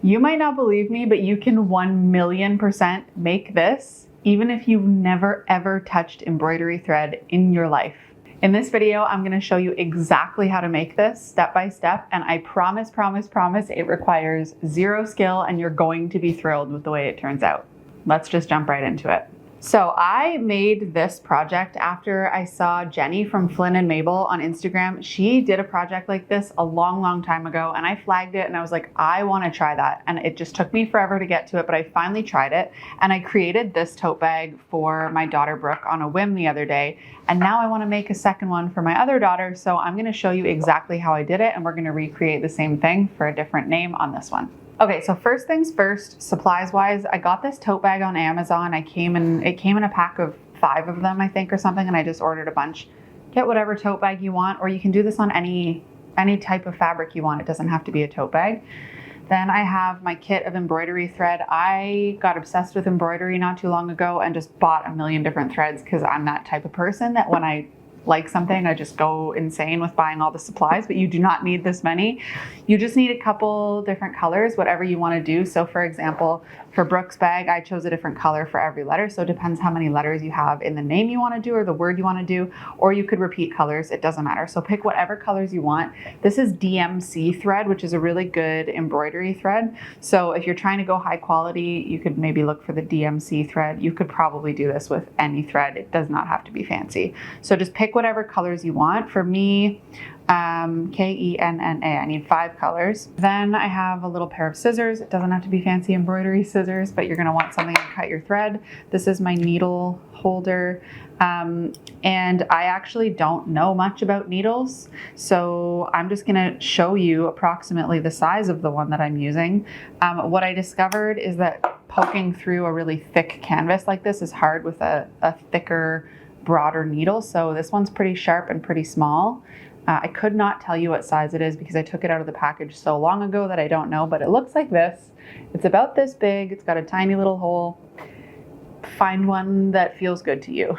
You might not believe me, but you can 1,000,000% make this even if you've never ever touched embroidery thread in your life. In this video, I'm going to show you exactly how to make this step by step, and I promise it requires zero skill and you're going to be thrilled with the way it turns out. Let's just jump right into it. So I made this project after I saw Jenny from Flynn and Mabel on Instagram. She did a project like this a long time ago, and I flagged it and I was like, I want to try that. And it just took me forever to get to it, but I finally tried it. And I created this tote bag for my daughter Brooke on a whim the other day. And now I want to make a second one for my other daughter. So I'm going to show you exactly how I did it, and we're going to recreate the same thing for a different name on this one. Okay, so first things first, supplies wise, I got this tote bag on Amazon. It came in a pack of 5 of them, I think, or something, and I just ordered a bunch. Get whatever tote bag you want, or you can do this on any type of fabric you want. It doesn't have to be a tote bag. Then I have my kit of embroidery thread. I got obsessed with embroidery not too long ago and just bought a million different threads because I'm that type of person that when I like something, I just go insane with buying all the supplies, but you do not need this many. You just need a couple different colors, whatever you want to do. So for example, for Brooke's bag, I chose a different color for every letter. So it depends how many letters you have in the name you want to do or the word you want to do, or you could repeat colors. It doesn't matter. So pick whatever colors you want. This is DMC thread, which is a really good embroidery thread. So if you're trying to go high quality, you could maybe look for the DMC thread. You could probably do this with any thread. It does not have to be fancy. So just pick whatever colors you want. For me, Kenna, I need 5 colors. Then I have a little pair of scissors. It doesn't have to be fancy embroidery scissors, but you're going to want something to cut your thread. This is my needle holder. And I actually don't know much about needles, so I'm just going to show you approximately the size of the one that I'm using. What I discovered is that poking through a really thick canvas like this is hard with a thicker, broader needle. So this one's pretty sharp and pretty small. I could not tell you what size it is because I took it out of the package so long ago that I don't know, but it looks like this. It's about this big. It's got a tiny little hole. Find one that feels good to you.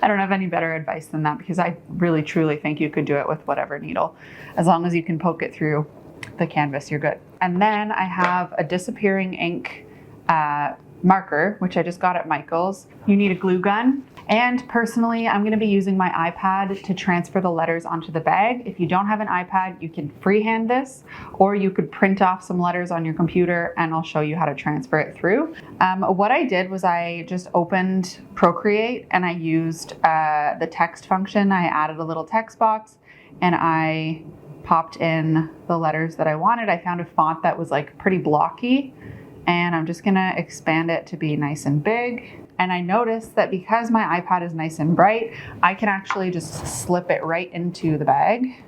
I don't have any better advice than that because I really truly think you could do it with whatever needle. As long as you can poke it through the canvas, you're good. And then I have a disappearing ink marker, which I just got at Michael's. You need a glue gun. And personally, I'm going to be using my iPad to transfer the letters onto the bag. If you don't have an iPad, you can freehand this, or you could print off some letters on your computer and I'll show you how to transfer it through. What I did was I just opened Procreate and I used the text function. I added a little text box and I popped in the letters that I wanted. I found a font that was like pretty blocky, and I'm just going to expand it to be nice and big. And I noticed that because my iPad is nice and bright, I can actually just slip it right into the bag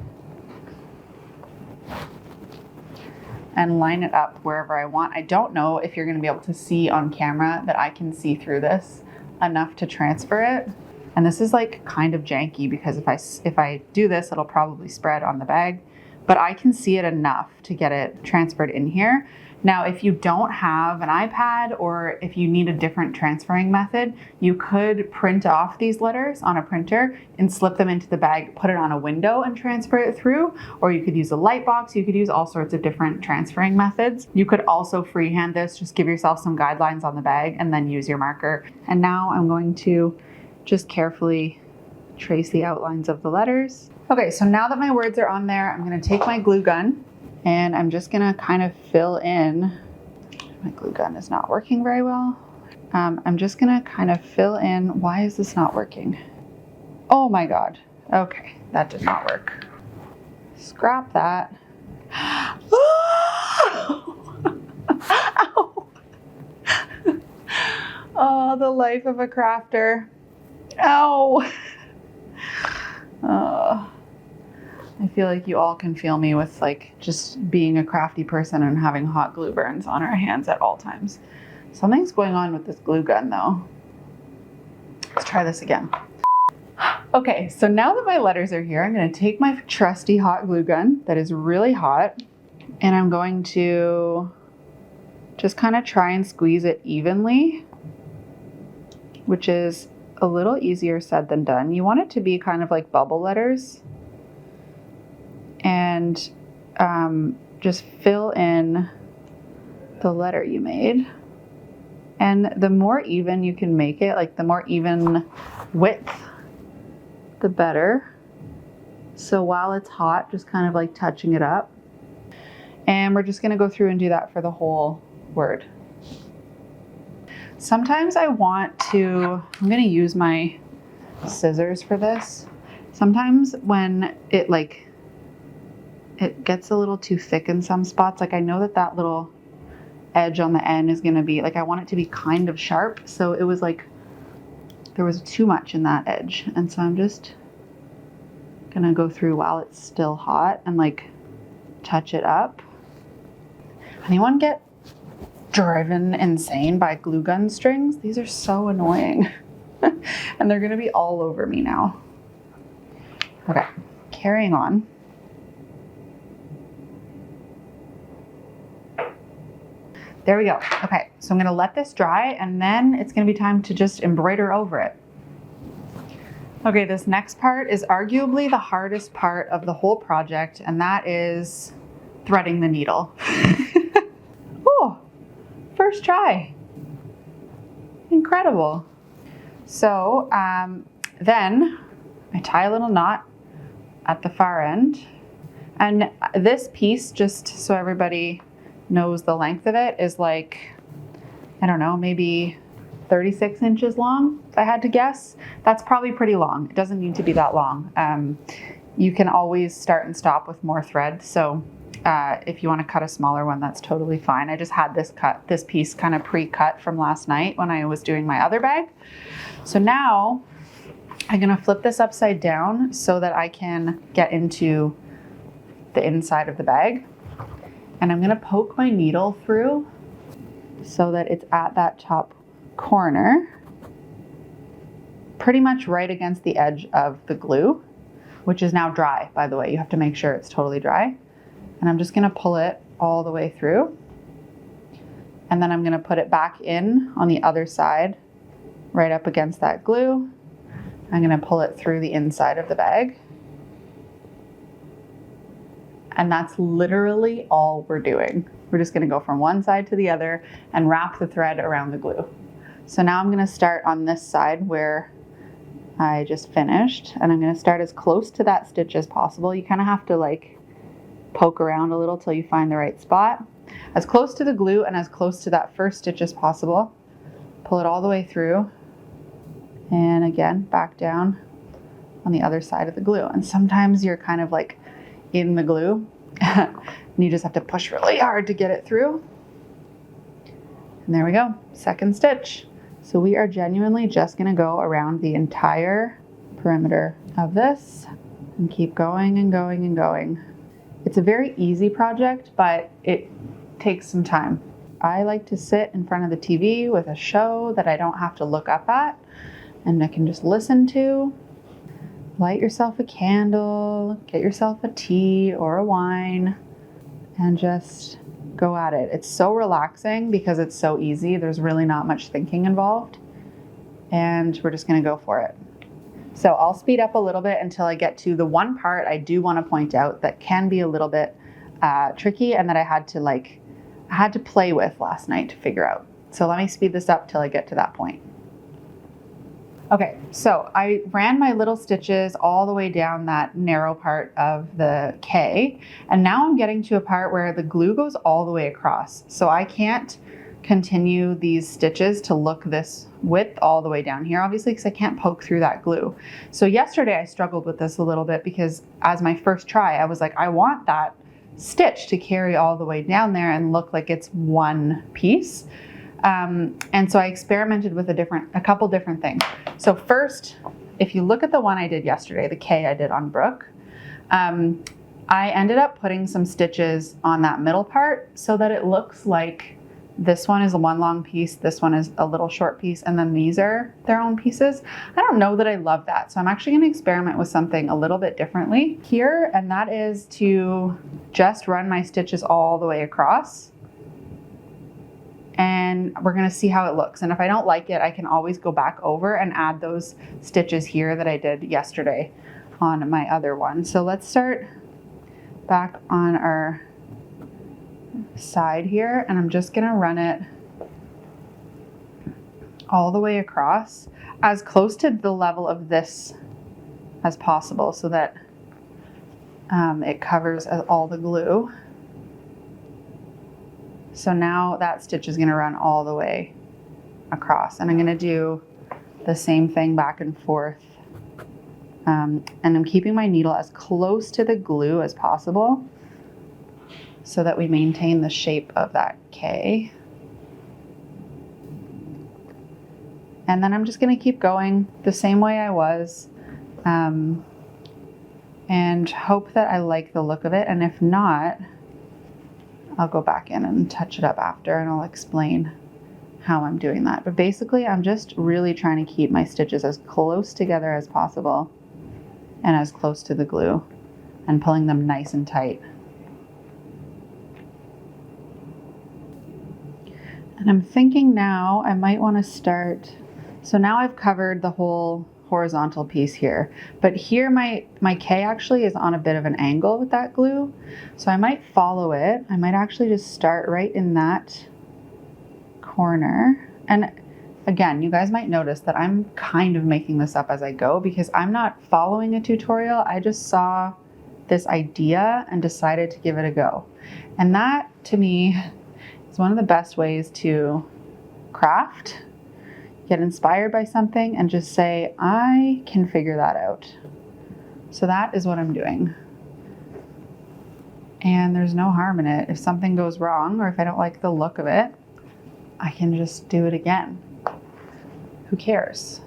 and line it up wherever I want. I don't know if you're going to be able to see on camera that I can see through this enough to transfer it. And this is like kind of janky because if I do this, it'll probably spread on the bag, but I can see it enough to get it transferred in here. Now, if you don't have an iPad or if you need a different transferring method, you could print off these letters on a printer and slip them into the bag, put it on a window and transfer it through, or you could use a light box. You could use all sorts of different transferring methods. You could also freehand this, just give yourself some guidelines on the bag and then use your marker. And now I'm going to just carefully trace the outlines of the letters. Okay, so now that my words are on there, I'm going to take my glue gun and I'm just gonna kind of fill in. My glue gun is not working very well. I'm just gonna kind of fill in. Why is this not working? Oh my God. Okay, that did not work. Scrap that. Ow. Oh, the life of a crafter. Ow. I feel like you all can feel me with like just being a crafty person and having hot glue burns on our hands at all times. Something's going on with this glue gun though. Let's try this again. Okay, so now that my letters are here, I'm going to take my trusty hot glue gun that is really hot, and I'm going to just kind of try and squeeze it evenly, which is a little easier said than done. You want it to be kind of like bubble letters. And just fill in the letter you made. And the more even you can make it, like the more even width, the better. So while it's hot, just kind of like touching it up. And we're just gonna go through and do that for the whole word. Sometimes I want to, I'm gonna use my scissors for this. Sometimes when it gets a little too thick in some spots, like I know that little edge on the end is gonna be, like I want it to be kind of sharp. So it was like, there was too much in that edge. And so I'm just gonna go through while it's still hot and like touch it up. Anyone get driven insane by glue gun strings? These are so annoying. And they're gonna be all over me now. Okay, carrying on. There we go. Okay, so I'm gonna let this dry and then it's gonna be time to just embroider over it. Okay, this next part is arguably the hardest part of the whole project, and that is threading the needle. Oh, first try. Incredible. So then I tie a little knot at the far end. And this piece, just so everybody knows the length of it, is like, I don't know, maybe 36 inches long, if I had to guess. That's probably pretty long. It doesn't need to be that long. You can always start and stop with more thread. So if you want to cut a smaller one, that's totally fine. I just had this piece kind of pre-cut from last night when I was doing my other bag. So now I'm gonna flip this upside down so that I can get into the inside of the bag. And I'm gonna poke my needle through so that it's at that top corner, pretty much right against the edge of the glue, which is now dry, by the way. You have to make sure it's totally dry. And I'm just gonna pull it all the way through. And then I'm gonna put it back in on the other side, right up against that glue. I'm gonna pull it through the inside of the bag. And that's literally all we're doing. We're just gonna go from one side to the other and wrap the thread around the glue. So now I'm gonna start on this side where I just finished, and I'm gonna start as close to that stitch as possible. You kind of have to like poke around a little till you find the right spot. As close to the glue and as close to that first stitch as possible. Pull it all the way through. And again, back down on the other side of the glue. And sometimes you're kind of like in the glue and you just have to push really hard to get it through. And there we go, second stitch. So we are genuinely just gonna go around the entire perimeter of this and keep going and going and going. It's a very easy project, but it takes some time. I like to sit in front of the TV with a show that I don't have to look up at and I can just listen to. Light yourself a candle, get yourself a tea or a wine, and just go at it. It's so relaxing because it's so easy. There's really not much thinking involved, and we're just gonna go for it. So I'll speed up a little bit until I get to the one part I do want to point out that can be a little bit tricky and that I had to play with last night to figure out. So let me speed this up till I get to that point. Okay, so I ran my little stitches all the way down that narrow part of the K, and now I'm getting to a part where the glue goes all the way across. So I can't continue these stitches to look this width all the way down here, obviously, because I can't poke through that glue. So yesterday I struggled with this a little bit because as my first try, I was like, I want that stitch to carry all the way down there and look like it's one piece. And so I experimented with a couple different things. So first, if you look at the one I did yesterday, the K I did on Brooke, I ended up putting some stitches on that middle part so that it looks like this one is a one long piece, this one is a little short piece, and then these are their own pieces. I don't know that I love that. So I'm actually gonna experiment with something a little bit differently here, and that is to just run my stitches all the way across. And we're gonna see how it looks. And if I don't like it, I can always go back over and add those stitches here that I did yesterday on my other one. So let's start back on our side here, and I'm just gonna run it all the way across as close to the level of this as possible so that it covers all the glue. So now that stitch is gonna run all the way across, and I'm gonna do the same thing back and forth. And I'm keeping my needle as close to the glue as possible so that we maintain the shape of that K. And then I'm just gonna keep going the same way I was and hope that I like the look of it. And if not, I'll go back in and touch it up after, and I'll explain how I'm doing that. But basically, I'm just really trying to keep my stitches as close together as possible and as close to the glue, and pulling them nice and tight. And I'm thinking now I might want to start, so now I've covered the whole horizontal piece here, but here my K actually is on a bit of an angle with that glue. So I might follow it. I might actually just start right in that corner. And again, you guys might notice that I'm kind of making this up as I go because I'm not following a tutorial. I just saw this idea and decided to give it a go. And that to me is one of the best ways to craft. Get inspired by something and just say, I can figure that out. So that is what I'm doing. And there's no harm in it. If something goes wrong or if I don't like the look of it, I can just do it again. Who cares?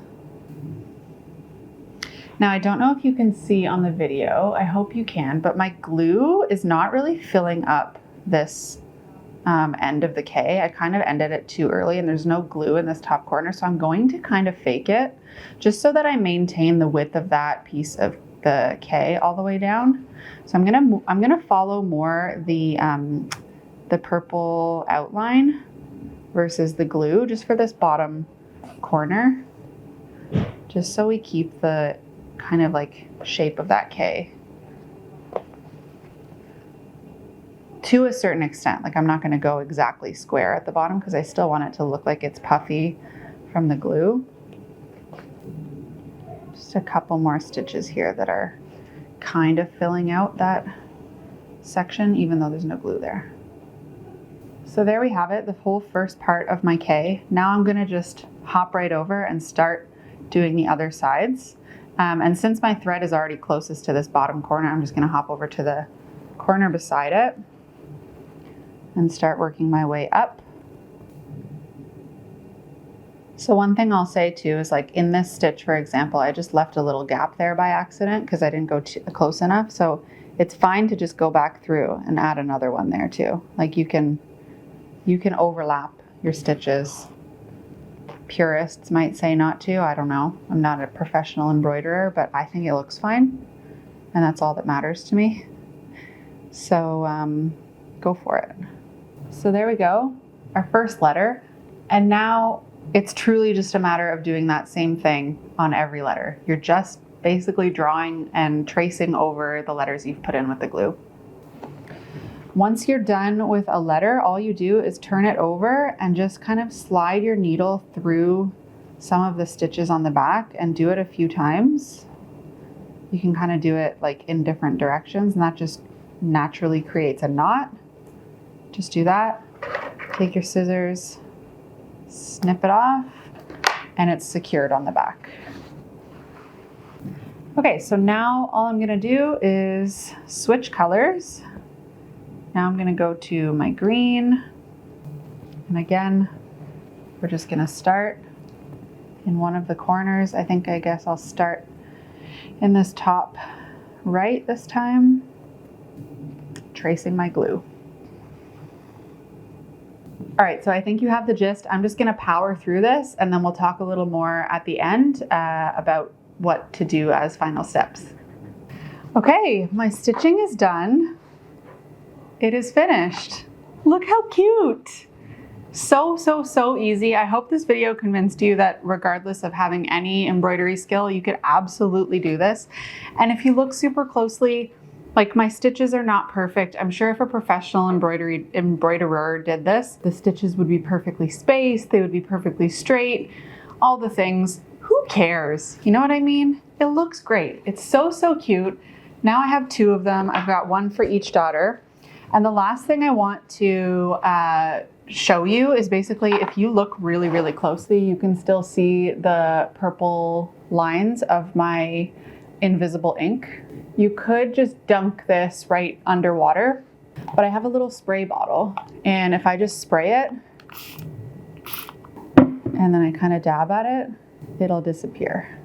Now, I don't know if you can see on the video, I hope you can, but my glue is not really filling up this end of the K. I kind of ended it too early and there's no glue in this top corner. So I'm going to kind of fake it just so that I maintain the width of that piece of the K all the way down. So I'm gonna follow more the purple outline versus the glue just for this bottom corner, just so we keep the kind of like shape of that K. To a certain extent, like I'm not going to go exactly square at the bottom because I still want it to look like it's puffy from the glue. Just a couple more stitches here that are kind of filling out that section, even though there's no glue there. So there we have it, the whole first part of my K. Now I'm going to just hop right over and start doing the other sides. And since my thread is already closest to this bottom corner, I'm just going to hop over to the corner beside it and start working my way up. So one thing I'll say too is, like in this stitch, for example, I just left a little gap there by accident because I didn't go too close enough. So it's fine to just go back through and add another one there too. Like you can overlap your stitches. Purists might say not to, I don't know. I'm not a professional embroiderer, but I think it looks fine. And that's all that matters to me. So go for it. So there we go, our first letter. And now it's truly just a matter of doing that same thing on every letter. You're just basically drawing and tracing over the letters you've put in with the glue. Once you're done with a letter, all you do is turn it over and just kind of slide your needle through some of the stitches on the back and do it a few times. You can kind of do it like in different directions, and that just naturally creates a knot. Just do that. Take your scissors, snip it off, and it's secured on the back. Okay, so now all I'm gonna do is switch colors. Now I'm gonna go to my green, and again, we're just gonna start in one of the corners. I guess I'll start in this top right this time, tracing my glue. All right, so I think you have the gist. I'm just gonna power through this and then we'll talk a little more at the end about what to do as final steps. Okay, my stitching is done. It is finished. Look how cute. So easy. I hope this video convinced you that regardless of having any embroidery skill, you could absolutely do this. And if you look super closely, Like, my stitches are not perfect. I'm sure if a professional embroiderer did this, the stitches would be perfectly spaced, they would be perfectly straight, all the things. Who cares? You know what I mean? It looks great. It's so, so cute. Now I have 2 of them. I've got one for each daughter. And the last thing I want to show you is basically, if you look really, really closely, you can still see the purple lines of my invisible ink. You could just dunk this right underwater, but I have a little spray bottle, and if I just spray it and then I kind of dab at it, it'll disappear.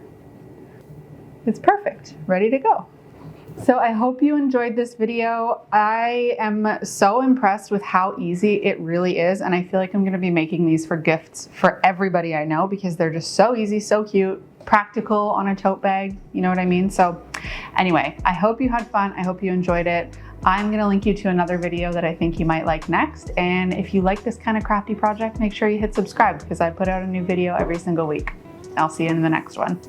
It's perfect, ready to go. So I hope you enjoyed this video. I am so impressed with how easy it really is, and I feel like I'm going to be making these for gifts for everybody I know because they're just so easy, so cute, practical on a tote bag, you know what I mean? So anyway, I hope you had fun. I hope you enjoyed it. I'm going to link you to another video that I think you might like next. And if you like this kind of crafty project, make sure you hit subscribe because I put out a new video every single week. I'll see you in the next one.